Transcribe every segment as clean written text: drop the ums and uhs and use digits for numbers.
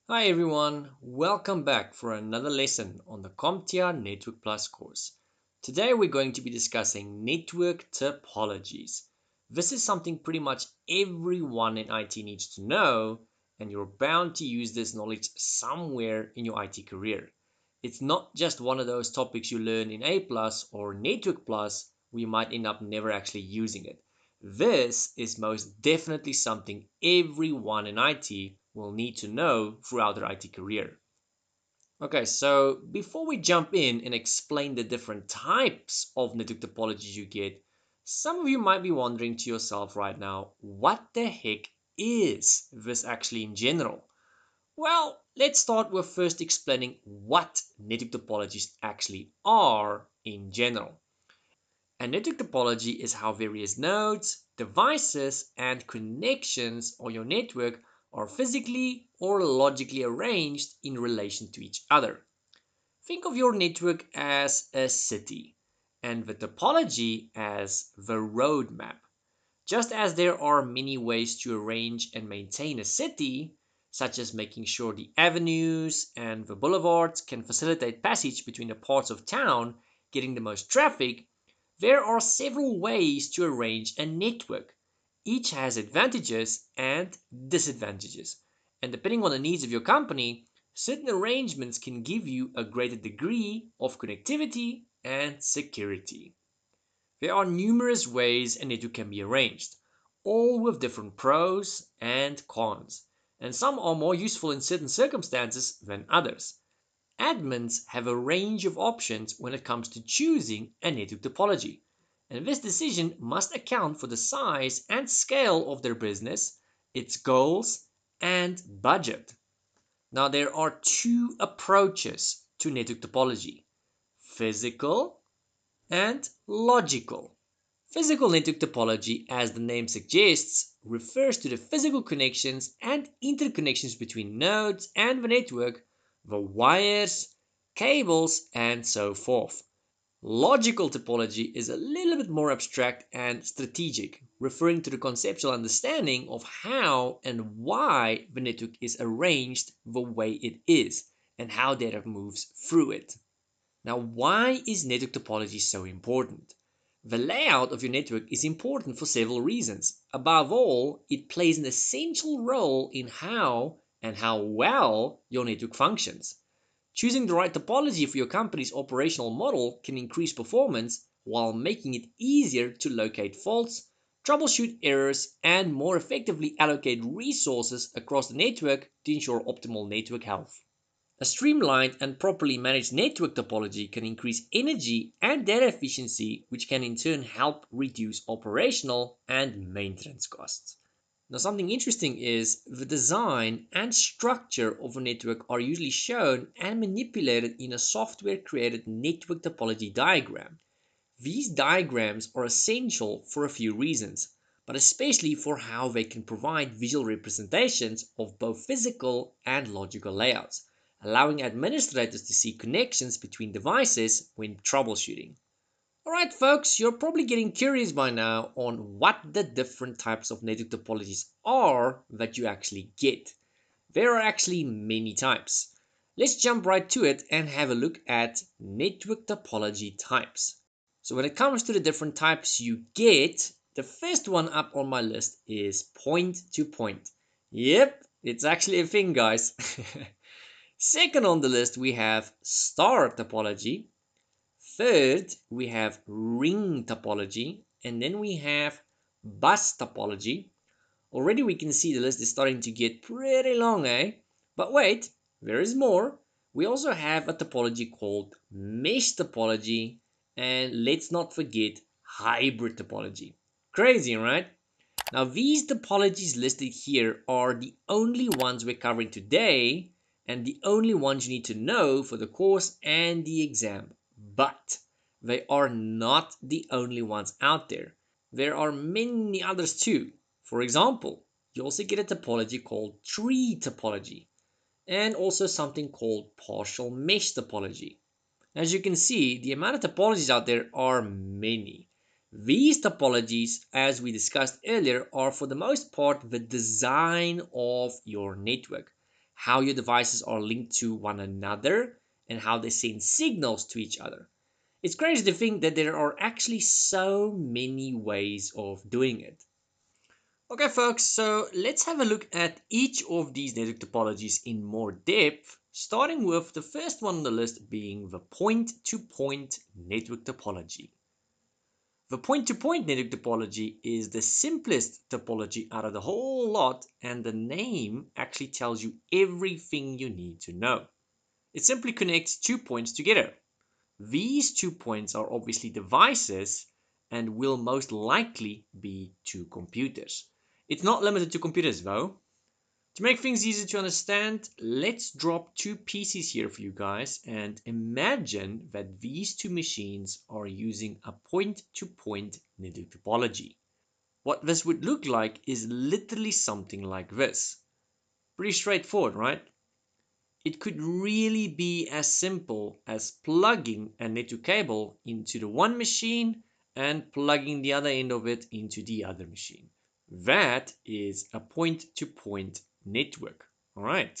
Hi everyone, welcome back for another lesson on the CompTIA Network Plus course. Today we're going to be discussing network topologies. This is something pretty much everyone in IT needs to know, and you're bound to use this knowledge somewhere in your IT career. It's not just one of those topics you learn in A plus or Network plus where you might end up never actually using it. This is most definitely something everyone in IT will need to know throughout their IT career. Okay, so before we jump in and explain the different types of network topologies you get, some of you might be wondering to yourself right now, what the heck is this actually in general? Well, let's start with first explaining what network topologies actually are in general. A network topology is how various nodes, devices, and connections on your network are physically or logically arranged in relation to each other. Think of your network as a city and the topology as the road map. Just as there are many ways to arrange and maintain a city, such as making sure the avenues and the boulevards can facilitate passage between the parts of town getting the most traffic, there are several ways to arrange a network. Each has advantages and disadvantages. And depending on the needs of your company, certain arrangements can give you a greater degree of connectivity and security. There are numerous ways a network can be arranged, all with different pros and cons, and some are more useful in certain circumstances than others. Admins have a range of options when it comes to choosing a network topology, and this decision must account for the size and scale of their business, its goals, and budget. Now, there are two approaches to network topology: physical and logical. Physical network topology, as the name suggests, refers to the physical connections and interconnections between nodes and the network, the wires, cables, and so forth. Logical topology is a little bit more abstract and strategic, referring to the conceptual understanding of how and why the network is arranged the way it is, and how data moves through it. Now, why is network topology so important? The layout of your network is important for several reasons. Above all, it plays an essential role in how and how well your network functions. Choosing the right topology for your company's operational model can increase performance while making it easier to locate faults, troubleshoot errors, and more effectively allocate resources across the network to ensure optimal network health. A streamlined and properly managed network topology can increase energy and data efficiency, which can in turn help reduce operational and maintenance costs. Now, something interesting is the design and structure of a network are usually shown and manipulated in a software created network topology diagram. These diagrams are essential for a few reasons, but especially for how they can provide visual representations of both physical and logical layouts, allowing administrators to see connections between devices when troubleshooting. Alright folks, you're probably getting curious by now on what the different types of network topologies are that you actually get. There are actually many types. Let's jump right to it and have a look at network topology types. So when it comes to the different types you get, the first one up on my list is point to point. Yep, it's actually a thing, guys. Second on the list, we have star topology. Third, we have ring topology. And then we have bus topology. Already we can see the list is starting to get pretty long, eh? But wait, there is more. We also have a topology called mesh topology, and let's not forget hybrid topology. Crazy, right? Now, these topologies listed here are the only ones we're covering today, and the only ones you need to know for the course and the exam. But they are not the only ones out there. There are many others too. For example, you also get a topology called tree topology, and also something called partial mesh topology. As you can see, the amount of topologies out there are many. These topologies, as we discussed earlier, are for the most part the design of your network. how your devices are linked to one another, and how they send signals to each other. It's crazy to think that there are actually so many ways of doing it. Okay, folks, so let's have a look at each of these network topologies in more depth, starting with the first one on the list being the point-to-point network topology. The point-to-point network topology is the simplest topology out of the whole lot, and the name actually tells you everything you need to know. It simply connects 2 points together. These 2 points are obviously devices and will most likely be two computers. It's not limited to computers though. To make things easy to understand, let's drop two PCs here for you guys and imagine that these two machines are using a point-to-point network topology. What this would look like is literally something like this. Pretty straightforward, right? It could really be as simple as plugging a network cable into the one machine and plugging the other end of it into the other machine. That is a point-to-point network. All right.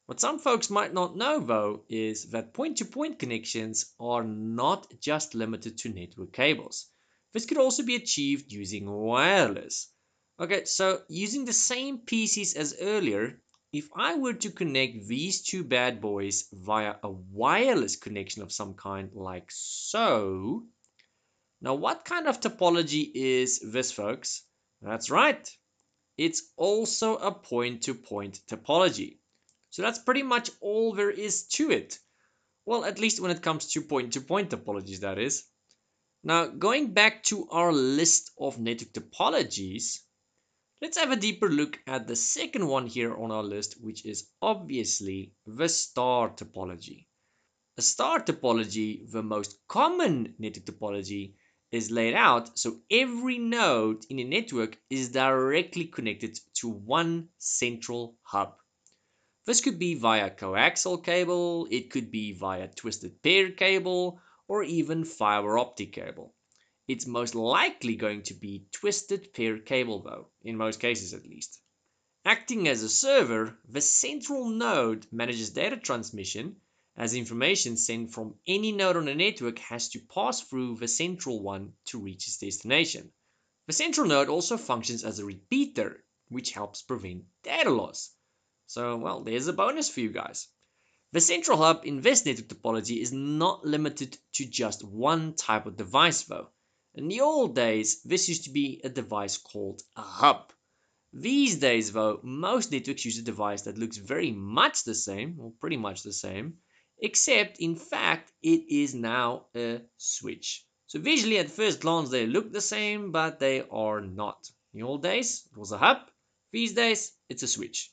What some folks might not know though is that point-to-point connections are not just limited to network cables. This could also be achieved using wireless. Okay, so using the same PCs as earlier, if I were to connect these two bad boys via a wireless connection of some kind like so. Now what kind of topology is this, folks? That's right. It's also a point-to-point topology. So that's pretty much all there is to it. Well, at least when it comes to point-to-point topologies, that is. Now, going back to our list of network topologies, let's have a deeper look at the second one here on our list, which is obviously the star topology. A star topology, the most common network topology, is laid out so every node in a network is directly connected to one central hub. This could be via coaxial cable, it could be via twisted pair cable, or even fiber optic cable. It's most likely going to be twisted pair cable though, in most cases at least. Acting as a server, the central node manages data transmission, as information sent from any node on a network has to pass through the central one to reach its destination. The central node also functions as a repeater, which helps prevent data loss. So, well, there's a bonus for you guys. The central hub in this network topology is not limited to just one type of device though. In the old days, this used to be a device called a hub. These days though, most networks use a device that looks very much the same, or pretty much the same, except in fact it is now a switch. So visually at first glance they look the same, but they are not. In the old days, it was a hub. These days, it's a switch.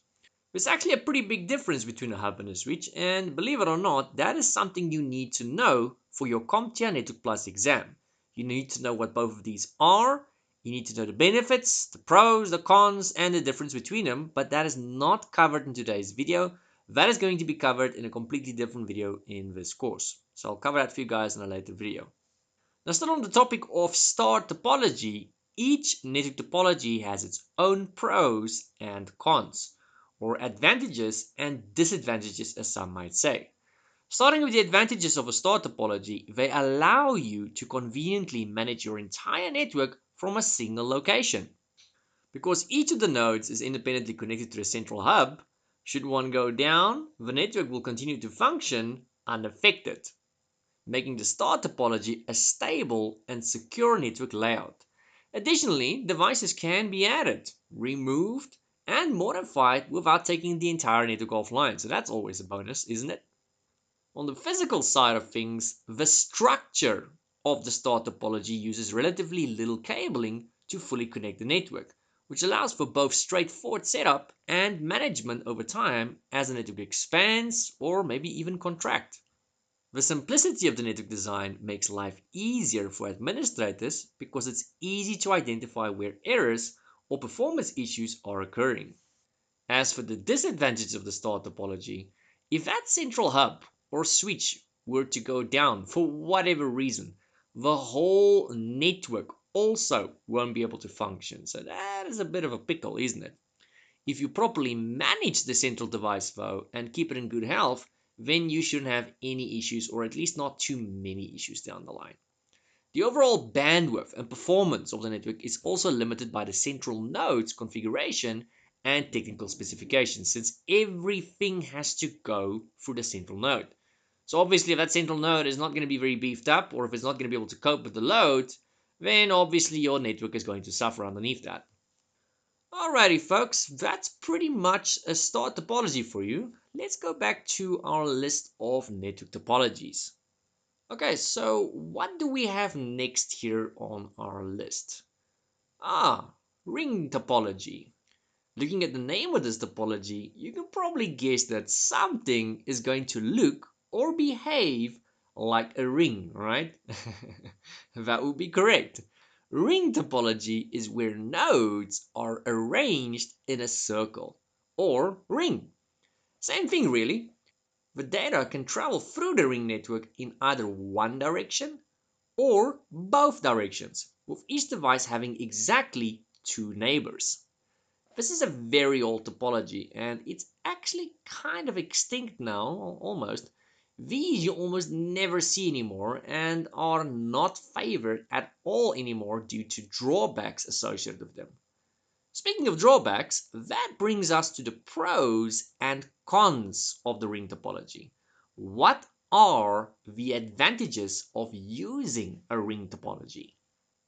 There's actually a pretty big difference between a hub and a switch, and believe it or not, that is something you need to know for your CompTIA Network Plus exam. You need to know what both of these are, you need to know the benefits, the pros, the cons, and the difference between them, but that is not covered in today's video. That is going to be covered in a completely different video in this course. So I'll cover that for you guys in a later video. Now, still on the topic of star topology, each network topology has its own pros and cons, or advantages and disadvantages, as some might say. Starting with the advantages of a star topology, they allow you to conveniently manage your entire network from a single location. Because each of the nodes is independently connected to a central hub, should one go down, the network will continue to function unaffected, making the star topology a stable and secure network layout. Additionally, devices can be added, removed, and modified without taking the entire network offline, so that's always a bonus, isn't it? On the physical side of things, the structure of the star topology uses relatively little cabling to fully connect the network, which allows for both straightforward setup and management over time as the network expands or maybe even contract. The simplicity of the network design makes life easier for administrators because it's easy to identify where errors or performance issues are occurring. As for the disadvantages of the star topology, if that central hub or switch were to go down for whatever reason, the whole network also won't be able to function. So that is a bit of a pickle, isn't it? If you properly manage the central device though and keep it in good health, then you shouldn't have any issues, or at least not too many issues down the line. The overall bandwidth and performance of the network is also limited by the central node's configuration and technical specifications, since everything has to go through the central node. So obviously if that central node is not going to be very beefed up, or if it's not going to be able to cope with the load, then obviously your network is going to suffer underneath that. Alrighty folks, that's pretty much a start topology for you. Let's go back to our list of network topologies. Okay, so what do we have next here on our list? Ring topology. Looking at the name of this topology, you can probably guess that something is going to look or behave like a ring, right? That would be correct. Ring topology is where nodes are arranged in a circle or ring. Same thing really. The data can travel through the ring network in either one direction or both directions, with each device having exactly two neighbors. This is a very old topology and it's actually kind of extinct now, almost. These you almost never see anymore and are not favored at all anymore due to drawbacks associated with them. Speaking of drawbacks, that brings us to the pros and cons of the ring topology. What are the advantages of using a ring topology?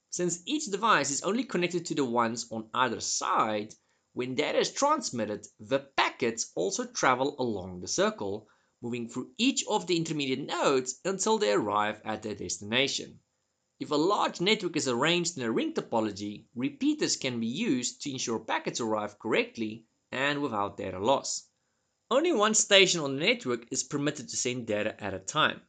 Since each device is only connected to the ones on either side, when data is transmitted, the packets also travel along the circle, moving through each of the intermediate nodes until they arrive at their destination. If a large network is arranged in a ring topology, repeaters can be used to ensure packets arrive correctly and without data loss. Only one station on the network is permitted to send data at a time.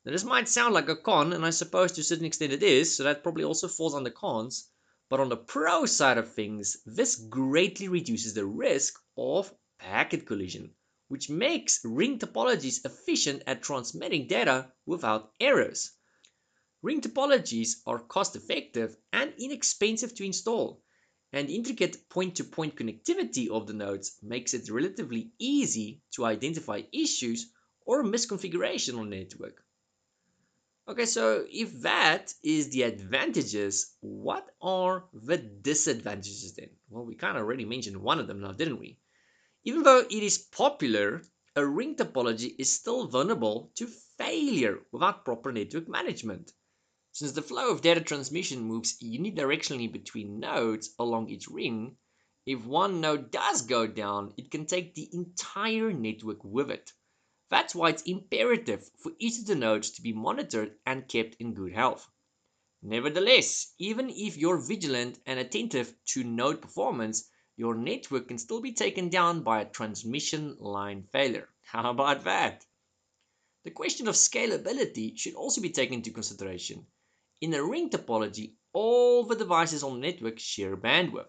Now, this might sound like a con, and I suppose to a certain extent it is, so that probably also falls under cons. But on the pro side of things, this greatly reduces the risk of packet collision, which makes ring topologies efficient at transmitting data without errors. Ring topologies are cost-effective and inexpensive to install, and the intricate point-to-point connectivity of the nodes makes it relatively easy to identify issues or misconfiguration on the network. Okay, so if that is the advantages, what are the disadvantages then? Well, we kind of already mentioned one of them now, didn't we? Even though it is popular, a ring topology is still vulnerable to failure without proper network management. Since the flow of data transmission moves unidirectionally between nodes along each ring, if one node does go down, it can take the entire network with it. That's why it's imperative for each of the nodes to be monitored and kept in good health. Nevertheless, even if you're vigilant and attentive to node performance, your network can still be taken down by a transmission line failure. How about that? The question of scalability should also be taken into consideration. In a ring topology, all the devices on the network share bandwidth.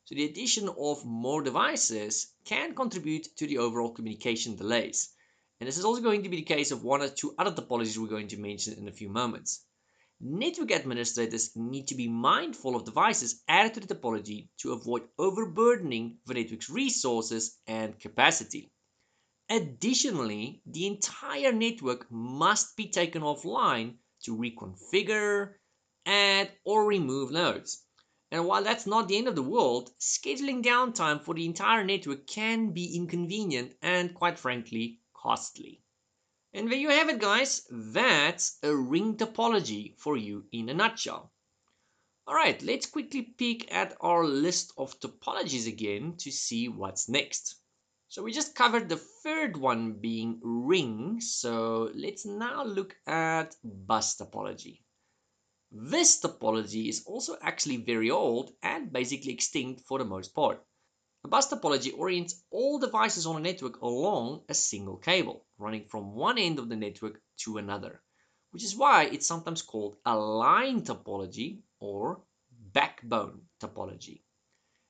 So the addition of more devices can contribute to the overall communication delays. And this is also going to be the case of one or two other topologies we're going to mention in a few moments. Network administrators need to be mindful of devices added to the topology to avoid overburdening the network's resources and capacity. Additionally, the entire network must be taken offline to reconfigure, add, or remove nodes. And while that's not the end of the world, scheduling downtime for the entire network can be inconvenient and, quite frankly, costly. And there you have it, guys. That's a ring topology for you in a nutshell. Alright, let's quickly peek at our list of topologies again to see what's next. So we just covered the third one being ring, so let's now look at bus topology. This topology is also actually very old and basically extinct for the most part. A bus topology orients all devices on a network along a single cable, running from one end of the network to another, which is why it's sometimes called a line topology or backbone topology.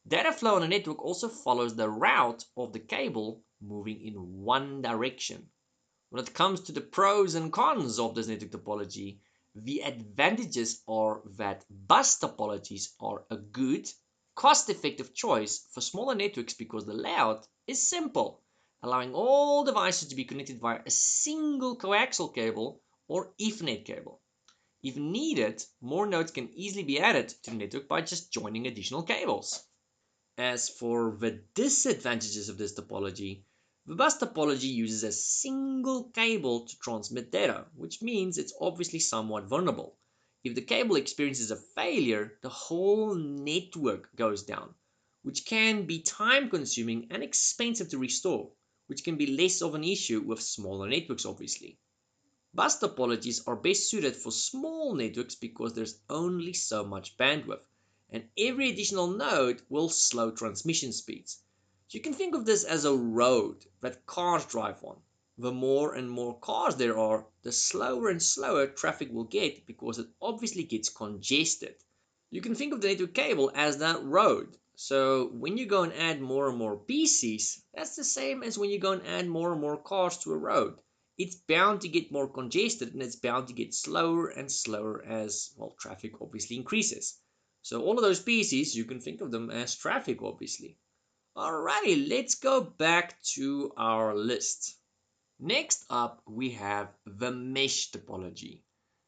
Data flow on a network also follows the route of the cable moving in one direction. When it comes to the pros and cons of this network topology, the advantages are that bus topologies are a good cost-effective choice for smaller networks because the layout is simple, allowing all devices to be connected via a single coaxial cable or Ethernet cable. If needed, more nodes can easily be added to the network by just joining additional cables. As for the disadvantages of this topology, the bus topology uses a single cable to transmit data, which means it's obviously somewhat vulnerable. If the cable experiences a failure, the whole network goes down, which can be time consuming and expensive to restore, which can be less of an issue with smaller networks, obviously. Bus topologies are best suited for small networks because there's only so much bandwidth, and every additional node will slow transmission speeds. So you can think of this as a road that cars drive on. The more and more cars there are, the slower and slower traffic will get because it obviously gets congested. You can think of the network cable as that road. So when you go and add more and more PCs, that's the same as when you go and add more and more cars to a road. It's bound to get more congested and it's bound to get slower and slower as, well, traffic obviously increases. So all of those PCs, you can think of them as traffic, obviously. Alrighty, let's go back to our list. Next up, we have the mesh topology.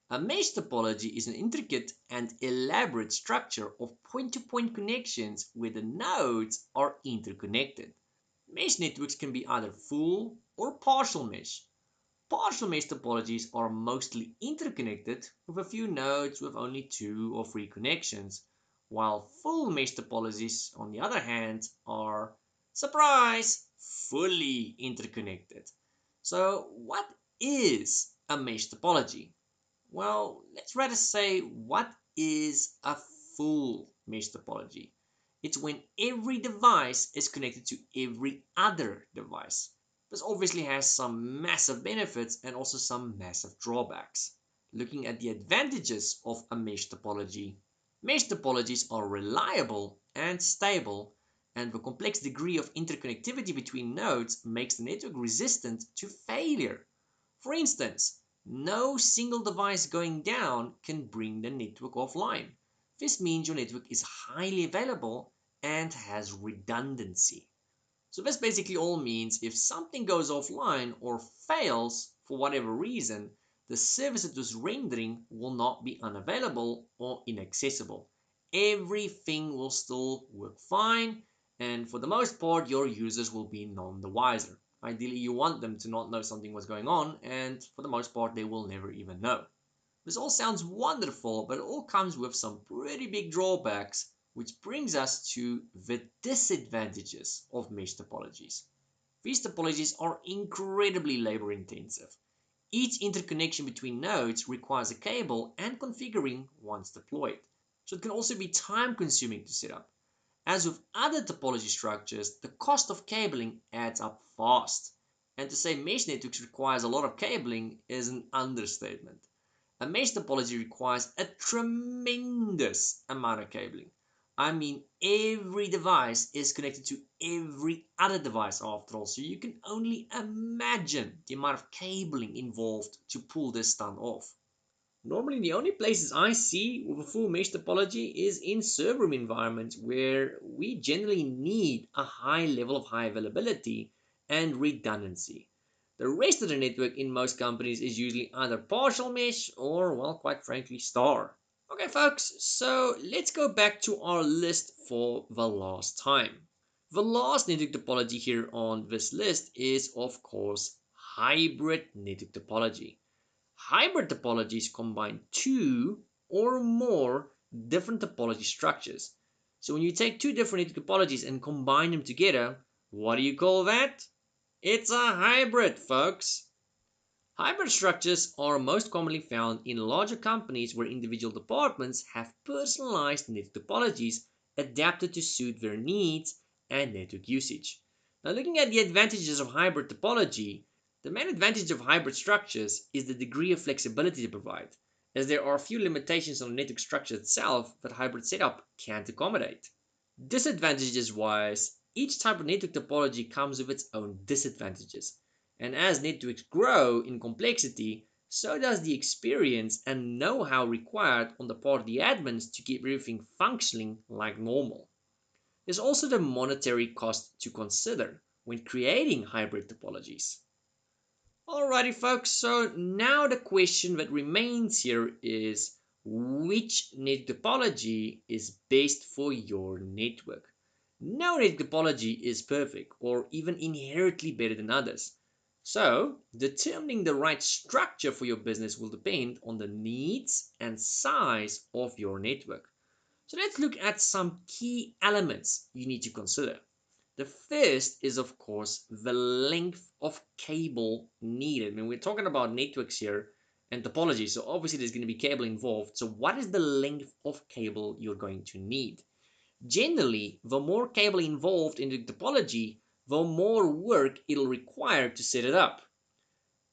A mesh topology is an intricate and elaborate structure of point-to-point connections where the nodes are interconnected. Mesh networks can be either full or partial mesh. Partial mesh topologies are mostly interconnected with a few nodes with only 2 or 3 connections, while full mesh topologies, on the other hand, are, surprise, fully interconnected. So, what is a mesh topology? Well, let's rather say, what is a full mesh topology? It's when every device is connected to every other device. This obviously has some massive benefits and also some massive drawbacks. Looking at the advantages of a mesh topologies are reliable and stable, and the complex degree of interconnectivity between nodes makes the network resistant to failure. For instance, no single device going down can bring the network offline. This means your network is highly available and has redundancy. So this basically all means if something goes offline or fails for whatever reason, the service it was rendering will not be unavailable or inaccessible. Everything will still work fine, and for the most part, your users will be none the wiser. Ideally, you want them to not know something was going on, and for the most part, they will never even know. This all sounds wonderful, but it all comes with some pretty big drawbacks, which brings us to the disadvantages of mesh topologies. These topologies are incredibly labor intensive. Each interconnection between nodes requires a cable and configuring once deployed. So it can also be time consuming to set up. As with other topology structures, the cost of cabling adds up fast. And to say mesh networks requires a lot of cabling is an understatement. A mesh topology requires a tremendous amount of cabling. I mean, every device is connected to every other device after all, so you can only imagine the amount of cabling involved to pull this stunt off. Normally, the only places I see with a full mesh topology is in server room environments where we generally need a high level of high availability and redundancy. The rest of the network in most companies is usually either partial mesh or, well, quite frankly, star. Okay, folks, so let's go back to our list for the last time. The last network topology here on this list is, of course, hybrid network topology. Hybrid topologies combine 2 or more different topology structures. So when you take 2 different topologies and combine them together, what do you call that? It's a hybrid, folks. Hybrid structures are most commonly found in larger companies where individual departments have personalized network topologies adapted to suit their needs and network usage. Now, looking at the advantages of hybrid topology, the main advantage of hybrid structures is the degree of flexibility they provide, as there are few limitations on the network structure itself that hybrid setup can't accommodate. Disadvantages wise, each type of network topology comes with its own disadvantages. And as networks grow in complexity, so does the experience and know how required on the part of the admins to keep everything functioning like normal. There's also the monetary cost to consider when creating hybrid topologies. Alrighty folks, so now the question that remains here is which network topology is best for your network? No network topology is perfect or even inherently better than others. So, determining the right structure for your business will depend on the needs and size of your network. So let's look at some key elements you need to consider. The first is, of course, the length of cable needed. I mean, we're talking about networks here and topology, so obviously there's going to be cable involved. So what is the length of cable you're going to need? Generally, the more cable involved in the topology, the more work it'll require to set it up.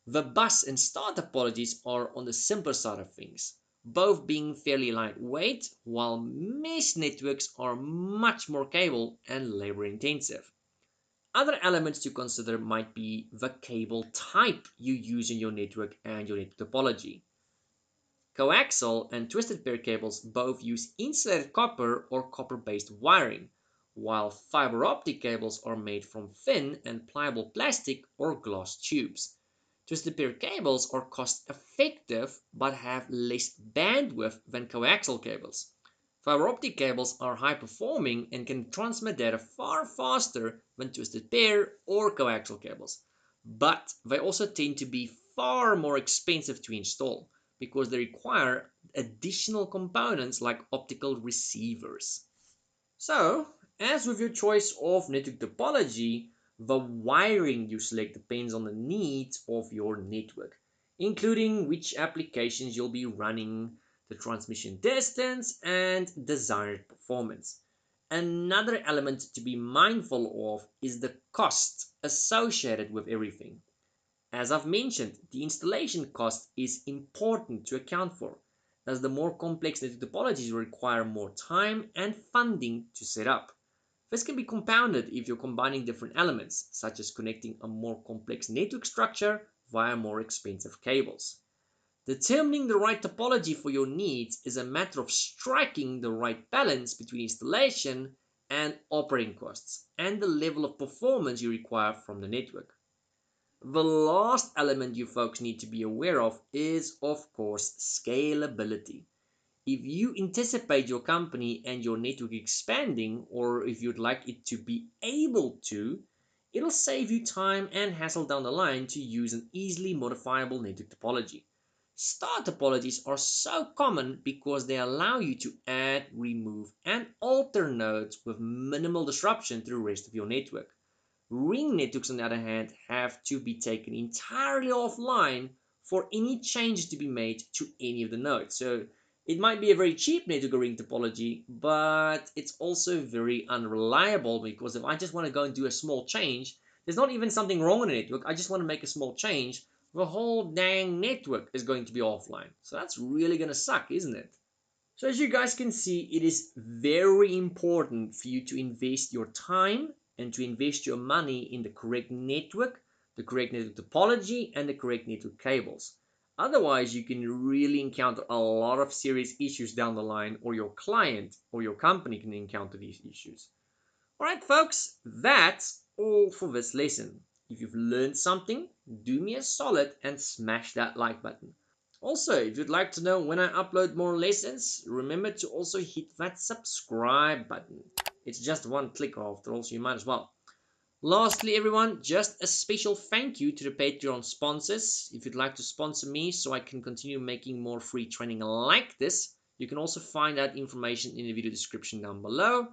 The bus and star topologies are on the simpler side of things, both being fairly lightweight, while mesh networks are much more cable and labor intensive. Other elements to consider might be the cable type you use in your network and your network topology. Coaxial and twisted pair cables both use insulated copper or copper-based wiring, while fiber optic cables are made from thin and pliable plastic or glass tubes. Twisted pair cables are cost effective but have less bandwidth than coaxial cables. Fiber optic cables are high performing and can transmit data far faster than twisted pair or coaxial cables, but they also tend to be far more expensive to install because they require additional components like optical receivers. So, as with your choice of network topology, the wiring you select depends on the needs of your network, including which applications you'll be running, the transmission distance, and desired performance. Another element to be mindful of is the cost associated with everything. As I've mentioned, the installation cost is important to account for, as the more complex network topologies require more time and funding to set up. This can be compounded if you're combining different elements, such as connecting a more complex network structure via more expensive cables. Determining the right topology for your needs is a matter of striking the right balance between installation and operating costs and the level of performance you require from the network. The last element you folks need to be aware of is, of course, scalability. If you anticipate your company and your network expanding, or if you'd like it to be able to, it'll save you time and hassle down the line to use an easily modifiable network topology. Star topologies are so common because they allow you to add, remove, and alter nodes with minimal disruption to the rest of your network. Ring networks, on the other hand, have to be taken entirely offline for any changes to be made to any of the nodes. So it might be a very cheap network ring topology, but it's also very unreliable because if I just want to go and do a small change, there's not even something wrong in the network. I just want to make a small change. The whole dang network is going to be offline. So that's really going to suck, isn't it? So as you guys can see, it is very important for you to invest your time and to invest your money in the correct network topology, and the correct network cables. Otherwise, you can really encounter a lot of serious issues down the line, or your client or your company can encounter these issues. Alright folks, that's all for this lesson. If you've learned something, do me a solid and smash that like button. Also, if you'd like to know when I upload more lessons, remember to also hit that subscribe button. It's just one click after all, so you might as well. Lastly, everyone, just a special thank you to the Patreon sponsors. If you'd like to sponsor me so I can continue making more free training like this, you can also find that information in the video description down below.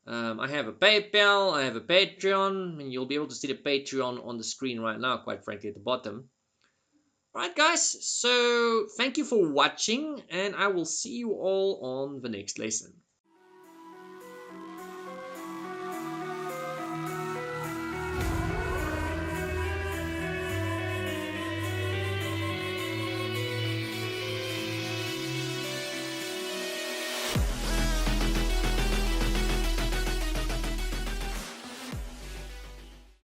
I have a PayPal, I have a Patreon, and you'll be able to see the Patreon on the screen right now, quite frankly, at the bottom. Alright guys, so thank you for watching, and I will see you all on the next lesson.